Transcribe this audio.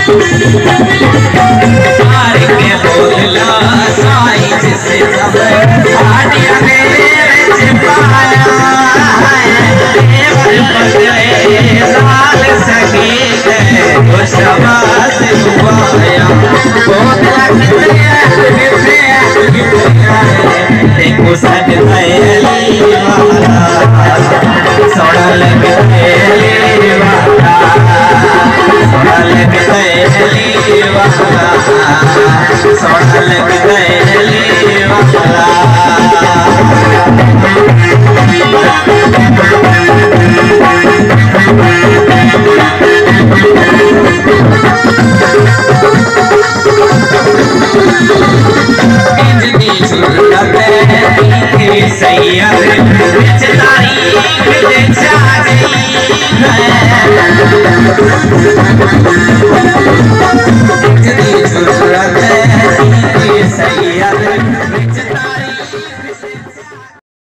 के बोलला साइज से सब आडिया ने छिपाया लाल सखी वो शबास हुआया बोलला देखो सज थैली वाला सोना लग थैली वाला सोना लग थैली वाला सोना लग थैली वाला तारीख